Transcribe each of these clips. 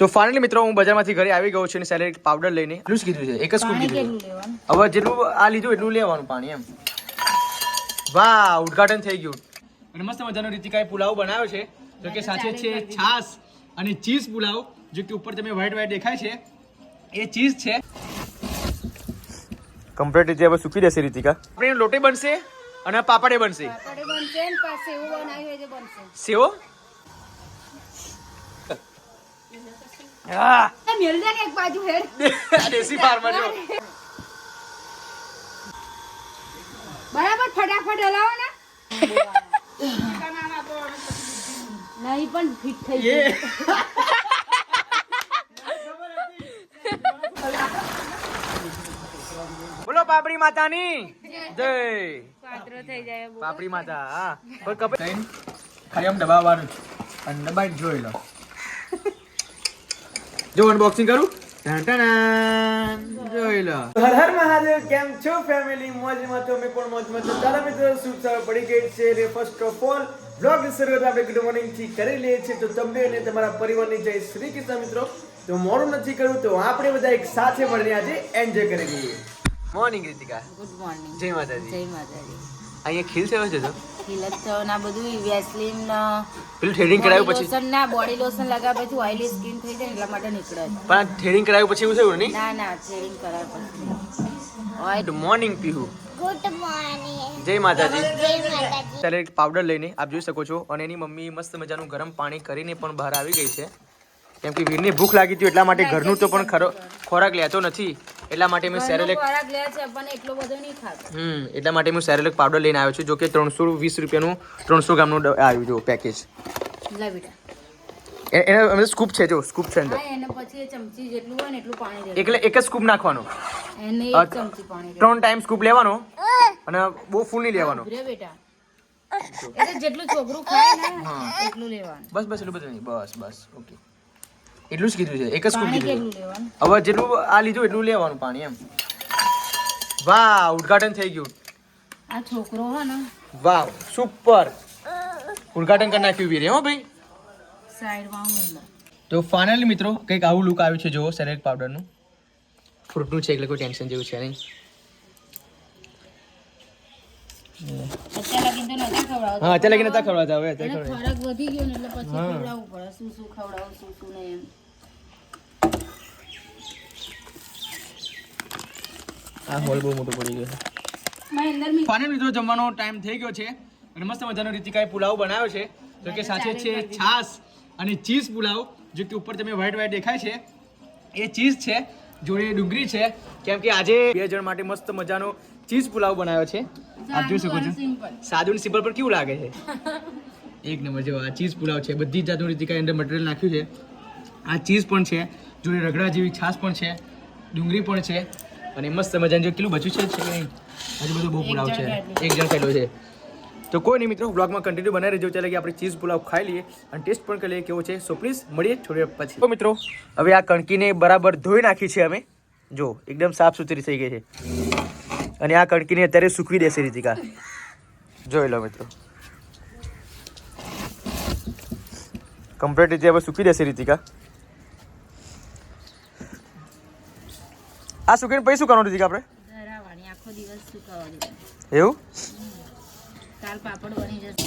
તો ફાઇનલી મિત્રો હું બજારમાંથી ઘરે આવી ગયો છું અને સેલેડ પાવડર લઈને એટલું જ કીધું છે, એક જ સ્કૂપ કીધું. હવે જેટલું આ લીધું એટલું લેવાનું પાણી એમ. વાહ, ઉદ્ઘાટન થઈ ગયું. અને મસ્ત મજાનો રીતિકાએ પુલાવ બનાવ્યો છે, જો કે સાથે છે છાસ અને ચીઝ પુલાવ, જો કે ઉપર તમે વ્હાઈટ વ્હાઈટ દેખાય છે એ ચીઝ છે. કમ્પ્લીટ રીતે હવે સૂકી દેશે રીતિકા. આપણે લોટે બનશે અને પાપડે બનશે. સેવો દેશી ફાર્મર જો બરાબર ફટાફટ હલાવો ને. નહીં પણ ફિટ થઈ ગયું. બોલો પાપડી માતાની જય. પાત્રો થઈ જાય. પાપડી માતા. હા પણ કપે ખાલી આમ દબાવવાનું અને દબાઈને જોઈ લો. જો અનબોક્સિંગ કરું. જોઈ લો. હર હર મહાદેવ. કેમ છો ફેમિલી? મોજમાં તો અમે પણ મોજમાં તો. ચાલો મિત્રો, શુભ સવાર પડી ગઈ છે. ફર્સ્ટ ઓફ ઓલ બ્લોગ શરૂઆત આપણે ગુડ મોર્નિંગ થી કરી લઈએ છીએ. તો તમને અને તમારા પરિવારની જય શ્રી કૃષ્ણ મિત્રો. તો મોડું નથી કરવું, તો આપણે બધા એક સાથે મળીને આજે એન્જોય કરી લઈએ. મોર્નિંગ રીતિકા. Good morning. જય માતાજી. જય માતાજી. અહીંયા ખીલ સેવા છે તો ખીલત તો ના બધું વેસ્લિન પેલું થ્રેડિંગ કરાવ્યું પછી લોશન ના બોડી લોશન લગાવે પછી ઓઇલી સ્કિન થઈ જાય એટલા માટે નીકળે. પણ થ્રેડિંગ કરાવ્યું પછી એવું થયું નહીં? ના ના થ્રેડિંગ કરાવ પછી. Good morning Pihu. Good morning. જય માતાજી. જય માતાજી. ત્યારે એક પાવડર લઈને આપ જોઈ શકો છો, અને એની મમ્મી મસ્ત મજાનું ગરમ પાણી કરીને પણ બહાર આવી ગઈ છે, કેમ કે વીરને ભૂખ લાગી હતી એટલા માટે ઘરનું તો પણ ખોરાક લેતો નથી, એટલા માટે મેં સેરેલેક ખોરાક લે છે પણ એટલો બધો નહીં ખાતો. એટલા માટે હું સેરેલેક પાવડર લઈને આવ્યો છું, જો કે 320 રૂપિયાનું 300 ગ્રામનું આવ્યું જો પેકેજ. લે બેટા. એના અંદર સ્કૂપ છે, જો સ્કૂપ છે અંદર. હા, એને પછી એ ચમચી જેટલું હોય ને એટલું પાણી દે. એટલે એક જ સ્કૂપ નાખવાનો, એને એક ચમચી પાણી દે. 3 ટાઈમ સ્કૂપ લેવાનો અને બહુ ફૂલ નહીં લેવાનો. રે બેટા. એટલે જેટલું છોકરું ખાય ને એટલું લેવાનું. બસ બસ એટલું બધું નહીં, બસ બસ ઓકે, એટલું જ કીધું છે, એક જ સ્કૂપ પાણી કીધું. કેટલું લેવાનું? હવે જેટલું આ લીધું એટલું લેવાનું પાણી એમ. વાહ, ઉદ્ઘાટન થઈ ગયું. આ છોકરો હે ને વાવ, સુપર ઉદ્ઘાટન કરી નાખ્યું વીરે. હો ભાઈ. સાઈડમાં મૂંગા. તો ફાઇનલી મિત્રો કંઈક આવું લુક આવ્યું છે, જો સેલેડ પાવડરનું. ફ્રૂટનું છે એટલે કોઈ ટેન્શન જેવું છે નહીં. અત્યારે લગીન તો નતા ખવડાવતા. હા, અત્યારે લગીને નતા ખવડાવતા, હવે અત્યારે એને ખવડાવે. ખોરાક વધી ગયો ને એટલે પછી ખવડાવવું પડે. શું શું ખવડાવું શું શું નહીં એમ. આ હોલ બહુ મોટું પડી ગયું. મહેન્દ્ર ફાઇનલ મિત્રો જમવાનો ટાઈમ થઈ ગયો છે, અને મસ્ત મજાનો રીતિકાએ પુલાવ બનાવ્યો છે, જો કે સાથે છે છાસ અને ચીઝ પુલાવ, જો કે ઉપર તમે વ્હાઈટ વ્હાઈટ દેખાય છે એ ચીઝ છે, જોડે ડુંગળી છે, કેમ કે આજે 2 જણ માટે મસ્ત મજાનો ચીઝ પુલાવ બનાવ્યો છે. આપ જોઈ શકો છો, સાદું સિમ્પલ પણ કેવું લાગે છે. એક નંબર. જો આ ચીઝ પુલાવ છે, બધી જ જાતનું રીતિકાએ અંદર મટીરિયલ નાખ્યું છે. આ ચીઝ પણ છે, જોડે રગડા જેવી છાસ પણ છે, ડુંગળી પણ છે, અને મસ્ત મજાનું જો કેટલું બચ્યું છે નહીં, હજુ બધું બહુ પુલાવ છે, એક જણ ખાધો છે. તો કોઈ નહીં મિત્રો, બ્લોગમાં કન્ટિન્યુ બનાવી રહેજો. ચાલે કે આપણે ચીઝ પુલાવ ખાઈ લઈએ અને ટેસ્ટ પણ કરી લઈએ કેવો છે. સો પ્લીઝ મળીએ થોડી વાર પછી. તો મિત્રો હવે આ કણકીને બરાબર ધોઈ નાખી છે અમે, જો એકદમ સાફ સુથરી થઈ ગઈ છે, અને આ કણકીને અત્યારે સૂકવી દેશે રીતિકા. જોઈ લો મિત્રો, કમ્પ્લીટ રીતે હવે સૂકવી દેશે રીતિકા. આ સૂકવીને પછી શું કરવાનું રીતિકા આપણે? ધરાવવાની, આખો દિવસ સુકાવા દેવાની. એવું? કાલ પાપડ બની જશે.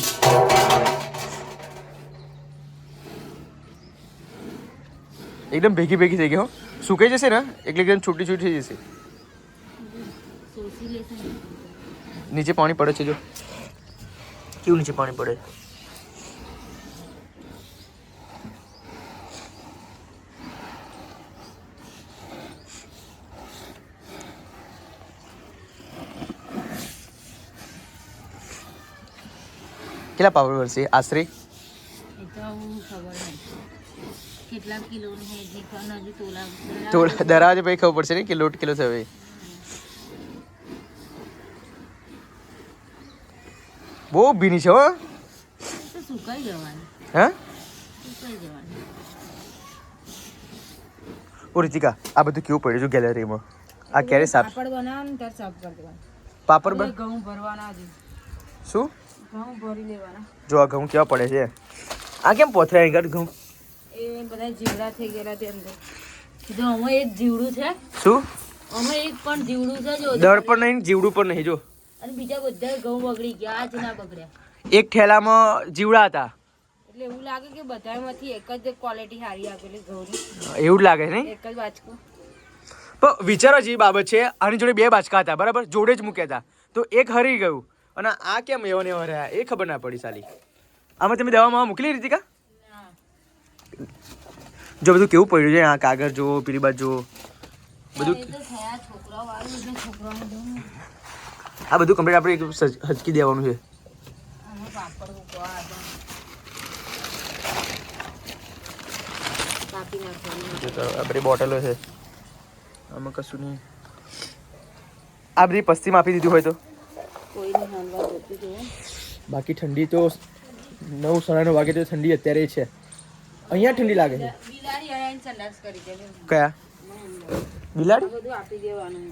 એકદમ ભેગી ભેગી થઈ ગઈ હો, સુકાઈ જશે ને એટલે એકદમ છૂટી છૂટી થઈ જશે. સોસી લેશે ને. નીચે પાણી પડે છે, જો કેવું નીચે પાણી પડે. કેટલા પાવર વર્ષે આશરે? એ તો હું ખબર નહીં કેટલા કિલોની છે જે પણ હજુ તો દરાજે પછી ખબર પડશે ને કે લોટ કિલો થયો. બહુ ભીની છે હો. તો સુકાઈ જવાની. હા સુકાઈ જવાની. ઓ રીતિકા, આ બધું કેવું પડ્યું છે ગેલેરીમાં? આ ક્યારે સાફ? પાપડ બનાવવાનું ત્યારે સાફ કરી દેવાનું. પાપડ બન ઘઉં ભરવાના હજી. શું? ઘઉં ભરી લેવાના. જો આ ઘઉં કેવા પડે છે. આ કેમ પોથરાય ઘઉં? એ એ બધા જીવડા થઈ ગયેલા તે અંદર જો અમે એક જીવડું છે શું અમે એક પણ જીવડું છે જો દળ પણ નહીં જીવડું પણ નહીં જો અને બીજા બધા ઘઉં બગડી ગયા આજ ના બગડ્યા એક થેલામાં જીવડા હતા એટલે એવું લાગે કે બધામાંથી એક જ ક્વોલિટી સારી આપેલી ઘઉંની એવું જ લાગે નહીં એક જ બાજકો પણ વિચારો જેવી બાબત છે આની જોડે 2 બાચકા હતા બરાબર જોડે જ મૂક્યા હતા તો એક હરી ગયું અને આ કેમ એવો ને એવો રહ્યા એ ખબર ના પડી સાલી આમાં તમે દવામાં મૂકી રીતિકા જો બધું કેવું પડ્યું છે આ કાગળ જો પેલી બાજુ જો બધું થયા છોકરાઓ આવ્યું એટલે છોકરાઓને દઉં આ બધું કમ્પ્લીટ આપણે એક હચકી દેવાનું છે આમાં પાપડ મૂકવા આગળ કાપી નાખવાનું જો તો આ બધી બોટલો છે આમાં કશું નહીં આ બધી પસ્તીમાં આપી દીધું હોય તો કોઈને હાલવા જતું જુઓ બાકી ઠંડી તો 9-9:30 વાગે તો ઠંડી અત્યારે છે અહીંયા ઠંડી લાગે છે બિલાડી આવીને સંડાસ કરી દે કયા બિલાડી બધું આપી દેવાનું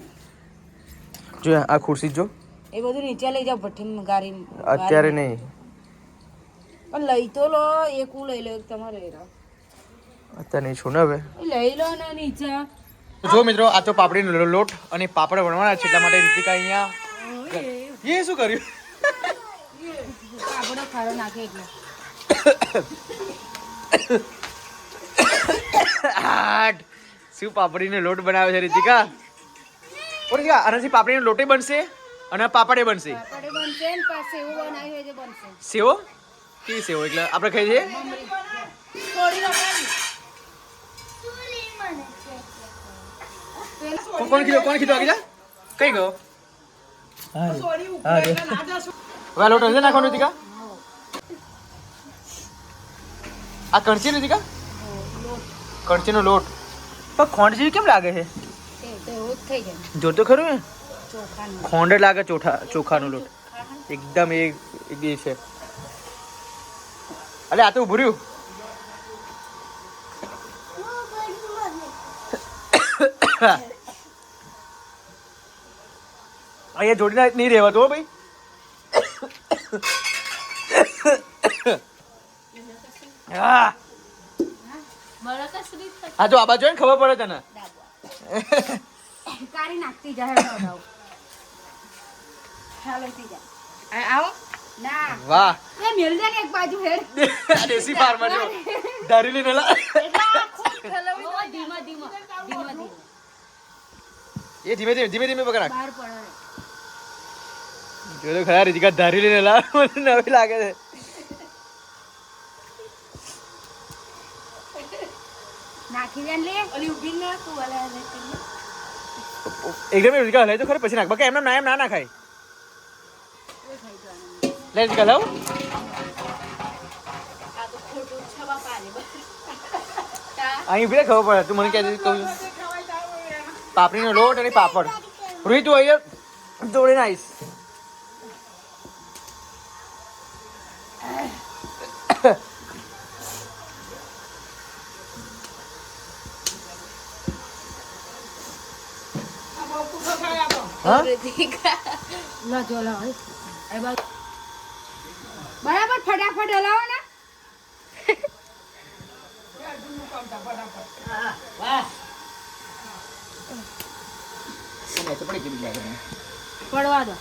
જો આ ખુરશી જો એ બધું નીચે લઈ જાઓ ભઠ્ઠી ગાડી અત્યારે નહીં પણ લઈ તો લો એક હું લઈ લો એક તમારે લઈ લો અત્યારે નહીં છું ને હવે એ લઈ લો ને નીચે જો મિત્રો આ તો પાપડીનો લોટ અને પાપડ વણવાના છે એટલા માટે રીતિકા અહીંયા એ શું કર્યું પાપડો ખારો નાખે એટલે શું પાપડીનો લોટ બનાવ્યો છે રીતિકા રીતિકા આનાથી પાપડીનો લોટે બનશે અને પાપડે બનશે પાપડે બનશે ને પાછું એવું બનાવ્યું હોય તો બનશે સેવો કેવી સેવો એટલે આપણે ખાઈએ છીએ થોડી વગાડી કોણ કીધું આગળ જા કઈ ગયો હવે લોટ હશે નાખવાનું રીતિકા આ કણચી રીતિકા કણચીનો લોટ પણ ખોંડ જેવી કેમ લાગે છે એ તો એવું જ થઈ જાય જો તો ખરું ને ચોખાનું ખોંડ લાગે ચોખાનો લોટ એકદમ એ છે અલે આ તો ઉભું રહ્યું અહીંયા જોડીને નહીં રહેવાતું હો ભાઈ હા હા તો આ બાજુ ને ખબર પડે તને કારી નાખતી જાય ડાવ ચાલો થઈ જાય આવો ના વાહ એ મેલ દે ને એક બાજુ હેડ આ દેશી ફાર્મર જો દારી લઈને લા ધીમા ધીમા એ ધીમે ધીમે પકડ નાખ બહાર પડે જો તો ખરા રીતિકા ધારી લઈને લા મને નવી લાગે છે નાખી દે લે ઓલી ઊભી ના તું વાલા એકદમ રીતિકા હલાય તો ખરે પછી નાખ બાકી એમ ના નાખાય લે રીતિકા લાવ આ તો ખોટું છે બાપા ને અહીં ઉભી ખબર પડે તું મને કહે કહું પાપડીનો લોટ અને પાપડ રોહિત તું અહીંયા જોડીને આવીશ બરાબર ફટાફટ હલાવો ને પડવા દો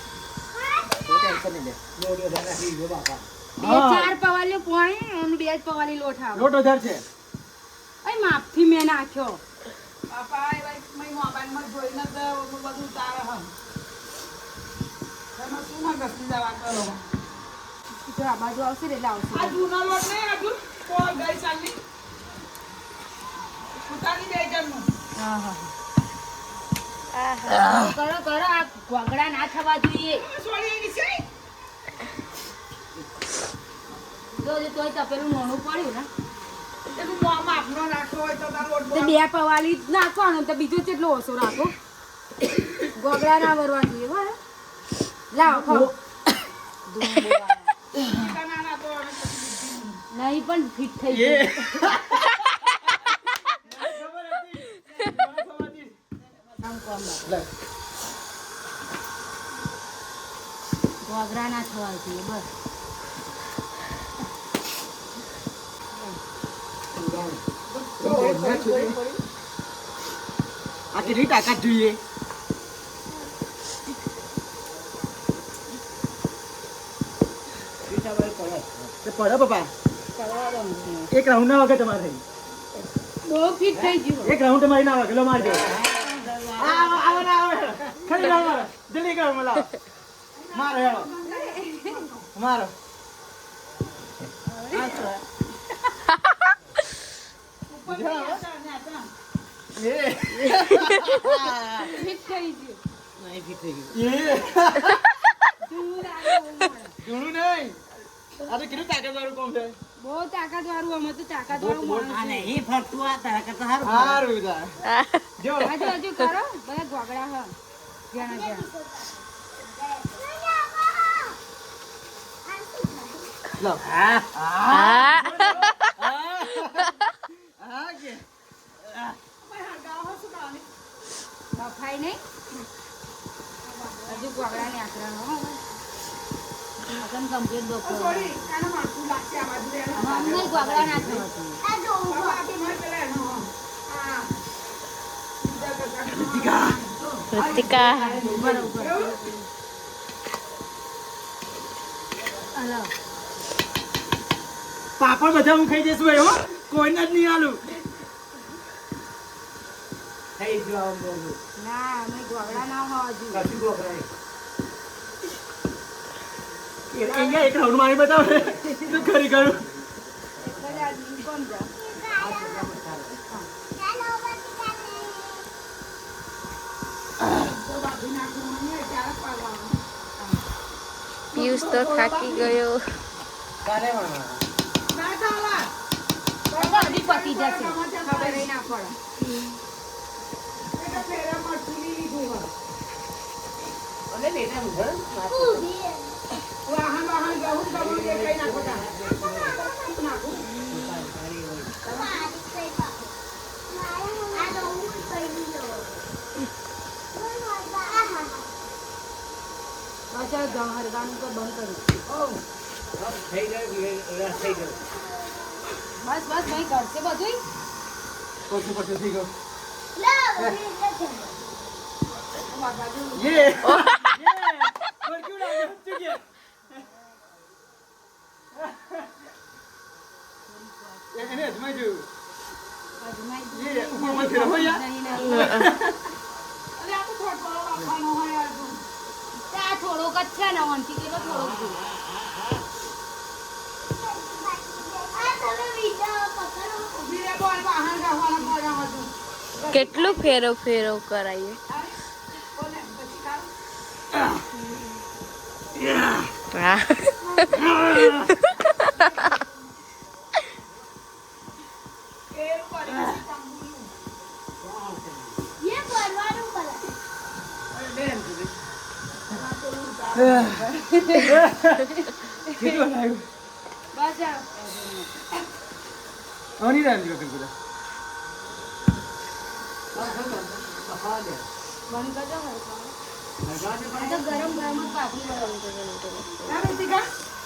2-4 પવાલી પાણી અને 2 પવાલી લોટ આવે લોટ વધારે છે અય માપથી મેં નાખ્યો પાપા એ ભાઈ મય મોબાઈલમાં જોઈને જ બધું તારે હમ તમે શું ના ઘસી જવા કરો જો આ બાજુ આવશે ને એટલે આવશે આ જૂનો લોટ નહીં હજુ કોલ ગઈ સાલની ઉતારી દે જમનું હા હા કરો કરો આ ઘોઘડા ના થવા જોઈએ સોળી એની છે જો તોય તપેલું મોણું પડ્યું ને એનું મોં આપનો નાખો હોય તો તાર લોટ તે 2 પવાલી નાખવાનો તો બીજો કેટલો ઓછો રાખો ઘોઘડા ના ભરવા જોઈએ બરાબર લાવો ખાઓ નાના તો નહીં પણ ફિટ થઈ ગયું ઘોઘરા ના થવા જોઈએ બસ આ કેટલી તાકાત જોઈએ પડે પપ્પા એક રાઉન્ડ ના વખત તમારે બહુ ફિટ થઈ ગયું એક રાઉન્ડ મારી ના વખત મારજો ખરી મારો જલ્દી કરો મને મારો હેલો મારો ફિટ થઈ ગયું જોડું નહીં આ તો કેટલું તાકાત વાળું કામ છે બહુ તાકાત વાળું અમે તો તાકાત વાળું માણસ સારું જો હજુ હજુ કરો બધા ગોગડા હ જ્યાં જ્યાં લો હા કે બફાઈ નહીં હજુ ગોગડા ને આકરા હો અગન કમ્પ્લીટ બફો થોડી કાનો માથું લાગશે આ બાજુ રે અમને ગોગડા ના થવા આ જો આ તો માર પેલા એનો હા કૃતિકા હલો પાપડ બધા હું ખાઈ જઈશું ભાઈ હો કોઈને જ નહીં આલું થઈ ગયો ના અમે ગોગડા ના હો હજુ અહીંયા એક રાઉન્ડ મારી બતાવો ને તો ખરી કરું એક જ આદમી કોણ જા પિયુષ તો થાકી ગયો ના ચાલા બધી પતી જશે ખબર ના પડે એટલે ફેરા મરચું લીધું વાહન વાહન ગહું ગહું જે કઈ નાખો તા નાખું પાછા હરગાનું તો બંધ કર્યું બસ બસ ભાઈ કરશે બધું પછી થઈ ગયો એને અજમાઈ જોયું ઉપરમાં ફેરવો યાર નહીં નહીં અરે આ તો થોડો રાખવાનો હોય યાર તું આ થોડોક જ છે ને વનથી કેટલો થોડોક છે ઉભી રે બોલ વાહન ગાવાના પડ્યા હતું કેટલું ફેરો ફેરો કરાઈએ કોને પછી કામ હા કેર કરી તંબુનું કેટલું લાગ્યું બસ આ અની રામ જો કીધું બંધ કરજો આ તો ગરમ ગરમ જ પાપડી બનાવવું છે ના ઋતિકા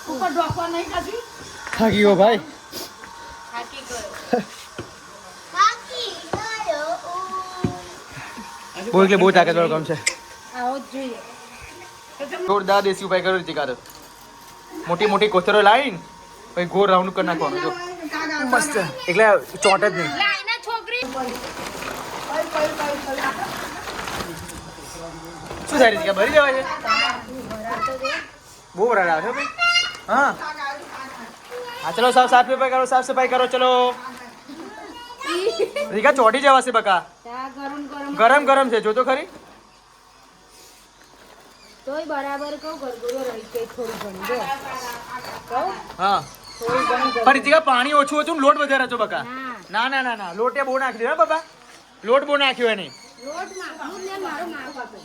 ઉપર ઢોકવા નહીં કાઢી થાકી ગયો ભાઈ થાકી ગયો બોલ કે બહુ તાકાત વાળું કામ છે આવો જ જોઈએ જોરદાર દેશી ઉપાય કર્યો રીતિકા તો મોટી મોટી કોથરો લાવીને પછી ગોળ રાઉન્ડ કરી નાખવાનું જો મસ્ત એટલે ચોટ જ નહીં લાઈના છોકરી શું થાય રીતિકા ભરી જવાય છે બહુ વરાળ આવે છે ભાઈ હા હા ચલો સાફ સફાઈ કરો ચલો રીતિકા ચોટી જવાશે બકા ત્યાં ગરમ ગરમ ગરમ ગરમ છે જો તો ખરી તોય બરાબર કહું ગરગરો રહી ગઈ થોડી ઘણી જો કહું હા થોડી ઘણી પણ રીતિકા પાણી ઓછું હતું ને લોટ વધારે હતો બકા ના ના ના ના ના લોટે બહુ નાખી દે બાબા લોટ બહુ નાખ્યો એને લોટ નાખું ને મારો માપ હતો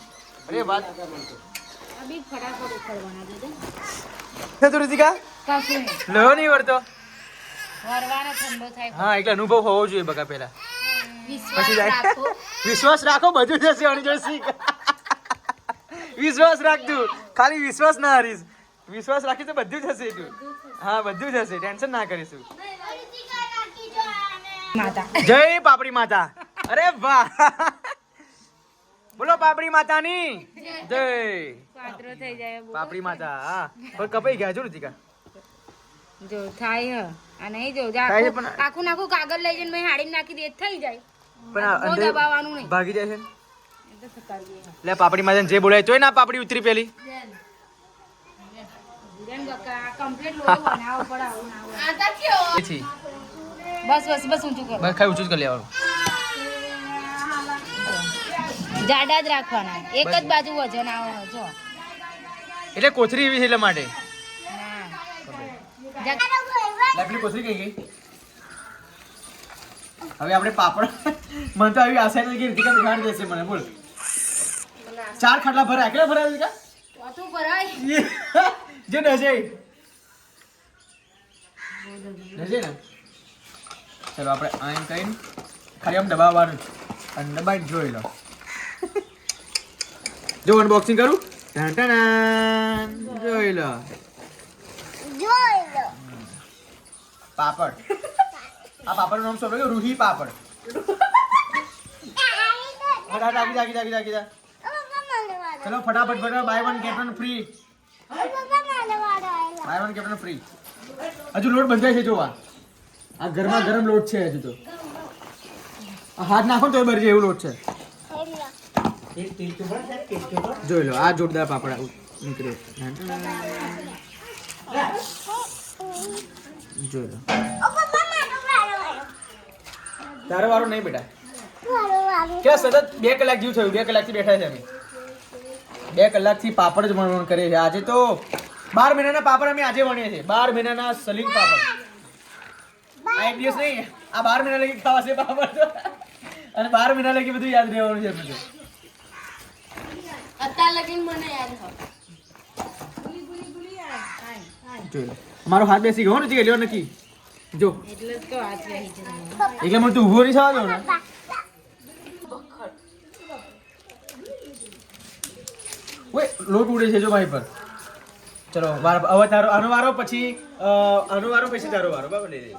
અરે વાત આ બી ફટાફટ ઉખડવાના છે છે તું રીતિકા કશું નહીં લો નહીં વળતો વરવાનો ઠંડો થાય હા એટલે અનુભવ હોવો જોઈએ બકા પેલા વિશ્વાસ પછી જાય. રાખો વિશ્વાસ રાખો બધું જશે આની જોડે શીખ વિશ્વાસ રાખતું ખાલી વિશ્વાસ ના હરીશ વિશ્વાસ રાખી તો બધું જશે તું હા બધું જશે ટેન્શન ના કરીશું માતા જય પાપડી માતા. અરે વાહ, બોલો પાપડી માતાની જય. પાત્રો થઈ જાય પાપડી માતા. હા પણ કપાઈ ગયા છો ઋતિકા. જો થાય આ નહીં જો થાય છે પણ- આખું નાખું કાગળ લઈ જઈને મેં હાડીને નાખી દે થઈ જાય પણ આ બહુ અંદર દબાવવાનું નહીં ભાગી જાય છે ને. એ તો કરીએ લે પાપડી માતાને જે બોલાય તોય ના પાપડી ઉતરી પેલી. કમ્પ્લીટ લોહી બનાવો પડે આવું ના હોય. એથી બસ બસ બસ ઊંચું કરો બસ ખાઈ ઊંચું જ કરી લેવાનું. જાડા જ રાખવાના એક જ બાજુ વજન આવે જો એટલે કોથરી એવી છે એટલા માટે. જા- લાકડી કોથરી કઈ ગઈ. હવે આપણે પાપડ મને તો આવી આશા નથી કે રીતિકા બિહાર દેશે મને. બોલ 4 ખાટલા ભરાય. કેટલા ભરાય રીતિકા? ઓછું ભરાય જે નજે નજે ને. ચલો આપણે આમ કહીને ખાલી આમ દબાવવાનું અને દબાઈને જોઈ લો. જો અનબોક્સિંગ કરું. ટાન ટાન. જોઈ લો જોઈ લો. પાપડ. આ પાપડનું નામ શું? રૂહી પાપડ. જાગી જાગી જાગી જાગી જા. ચલો ફટાફટ ફટાફટ buy one get one free. Buy one get one free. હજુ લોટ બંધાય છે જોવા. આ ગરમા ગરમ લોટ છે હજુ તો. આ હાથ નાખો તો બરી જાય એવું લોટ છે. જોઈ લો આ જોરદાર પાપડ નીકળ્યો. જોઈ લો. તારો વારો નહીં બેટા. કે સતત 2 કલાક જેવું થયું. 2 કલાકથી બેઠા છે અમે. 2 કલાકથી પાપડ જ વણવણ કરીએ છીએ. આજે તો 12 મહિનાના પાપડ અમે આજે વણીએ છીએ. 12 મહિનાના સલિંગ પાપડ. આ એક દિવસ નહીં, આ 12 મહિના લગી ખાવાશે પાપડ તો. અને 12 મહિના લગી બધું યાદ રહેવાનું છે બધું. અત્યાર લગીન મને યાદ હોય જોઈ લો મારો હાથ બેસી ગયો નથી ગયો નક્કી. જો એટલે જ તો હાથ રહી છે એટલે મને તું ઊભો નહીં થવા દો ને. ઓય લોટ ઉડે છે જો ભાઈ પર. ચલો હવે તારો આનો વારો પછી આનો વારો પછી તારો વારો બરાબર લઈ લે.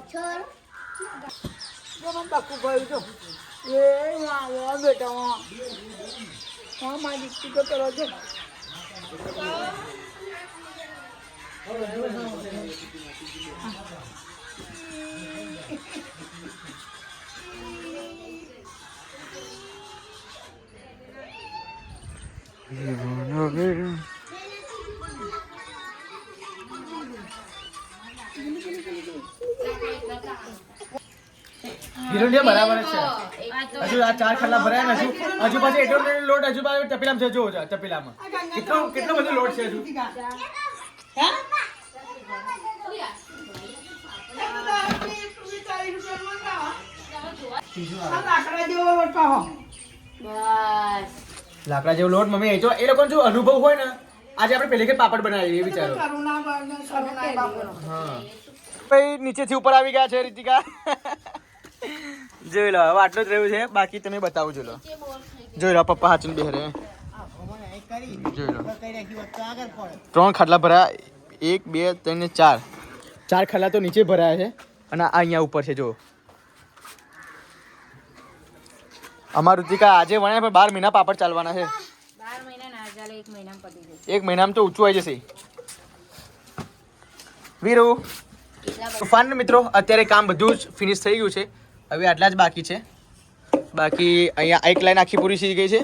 હિરોડિયા બરાબર જ છે. હજુ આ 4 ખાલા ભરાયા ને હજુ પાછી એટલો લોટ હજુ પાછો તપેલામાં છે. જો તપેલામાં કેટલો બધો લોટ છે હજુ. લાકડા જેવો લોટ પાહો. બસ લાકડા જેવો લોટ મમ્મી એ લોકોને જો અનુભવ હોય ને આજે આપણે પહેલી વખત પાપડ બનાવીએ એ વિચારો. કરુણા બાપુ. હા ભાઈ નીચેથી ઉપર આવી ગયા છે રીતિકા. જોઈ લો હવે આટલું જ રહ્યું છે. બાકી તમે બતાવો. જો લો જોઈ લો પપ્પા હાચું બેહરે. જોઈ લો 3 ખાટલા ભરાયા. 1 2 3 ને 4 ખાટલા તો નીચે ભરાયા છે અને આ અહીંયા ઉપર છે. જો અમાર ઋતિકા આજે વણ્યા પણ 12 મહિના પાપડ ચાલવાના છે. 12 મહિના ના ચાલે 1 મહિનામાં પતી જશે. 1 મહિનામાં તો ઊંચું આવી જશે. વીરુ ફાન મિત્રો અત્યારે કામ બધું જ ફિનિશ થઈ ગયું છે. હવે આટલા જ બાકી છે. બાકી અહીંયા એક લાઈન આખી પૂરી થઈ ગઈ છે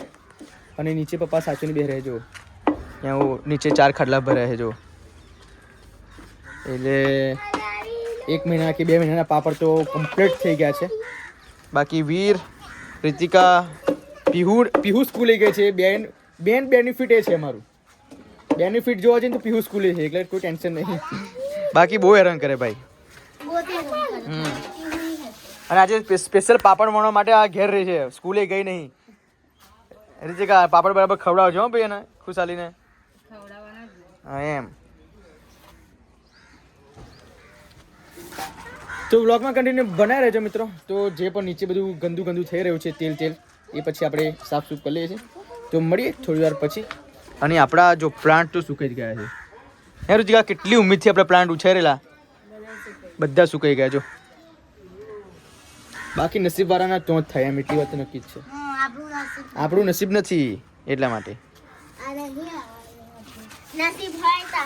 અને નીચે પપ્પા સાચુની બે રહે. જો અહીંયા હું નીચે 4 ખાટલા ભરાય છે. જો એટલે 1 મહિના કે 2 મહિનાના પાપડ તો કમ્પ્લીટ થઈ ગયા છે. બાકી વીર રીતિકા પીહુ સ્કૂલે ગઈ છે. બેન બેનિફિટ એ છે અમારું. બેનિફિટ જોવા જઈએ તો પીહુ સ્કૂલે છે એટલે કોઈ ટેન્શન નહીં. બાકી બહુ હેરાન કરે ભાઈ. અને આજે સ્પેશિયલ પાપડ વણવા માટે આ ઘેર રહી છે. સ્કૂલે ગઈ નહીં. રીતિકા પાપડ બરાબર ખવડાવજો હો ભાઈ એને ખુશાલીને. હા એમ. તો વ્લોગમાં કન્ટિન્યુ બનાવી રહેજો મિત્રો. તો જે પણ નીચે બધું ગંદુ ગંદુ થઈ રહ્યું છે તેલ એ પછી આપણે સાફ સૂફ કરી લઈએ છીએ. તો મળીએ થોડી વાર પછી. અને આપણા જો પ્લાન્ટ તો સુકાઈ જ ગયા છે. હે રુચિકા કેટલી ઉમ્મીદથી આપણે પ્લાન્ટ ઉછેરેલા બધા સુકાઈ ગયા. જો બાકી નસીબ વાળાના તો જ થાય એમ એટલી વાત તો નક્કી જ છે. આપણું નસીબ નથી એટલા માટે. નસીબ હોય તો